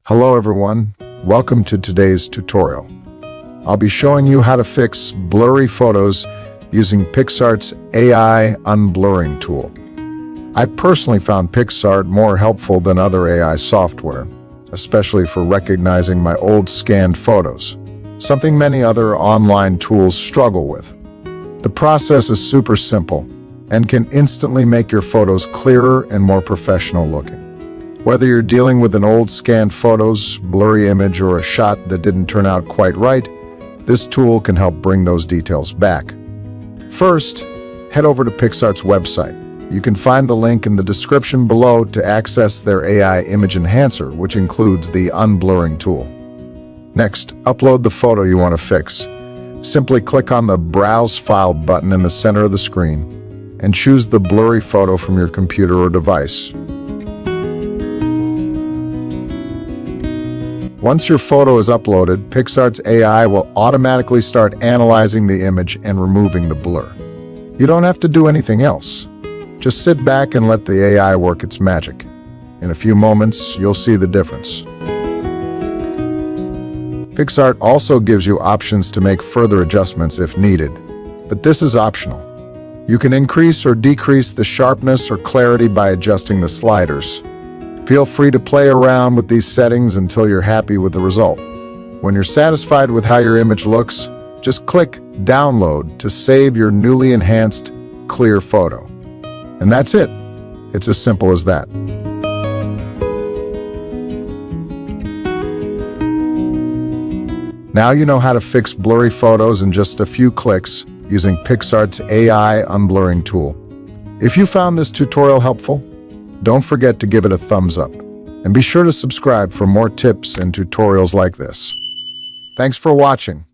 Hello everyone, welcome to today's tutorial. I'll be showing you how to fix blurry photos using Picsart's AI Unblurring tool. I personally found Picsart more helpful than other AI software, especially for recognizing my old scanned photos, something many other online tools struggle with. The process is super simple and can instantly make your photos clearer and more professional looking. Whether you're dealing with an old scanned photos, blurry image, or a shot that didn't turn out quite right, this tool can help bring those details back. First, head over to Picsart's website. You can find the link in the description below to access their AI image enhancer, which includes the Unblurring tool. Next, upload the photo you want to fix. Simply click on the Browse File button in the center of the screen and choose the blurry photo from your computer or device. Once your photo is uploaded, Picsart's AI will automatically start analyzing the image and removing the blur. You don't have to do anything else. Just sit back and let the AI work its magic. In a few moments, you'll see the difference. Picsart also gives you options to make further adjustments if needed, but this is optional. You can increase or decrease the sharpness or clarity by adjusting the sliders. Feel free to play around with these settings until you're happy with the result. When you're satisfied with how your image looks, just click Download to save your newly enhanced, clear photo. And that's it. It's as simple as that. Now you know how to fix blurry photos in just a few clicks using Picsart's AI Unblurring tool. If you found this tutorial helpful, don't forget to give it a thumbs up, and be sure to subscribe for more tips and tutorials like this. Thanks for watching.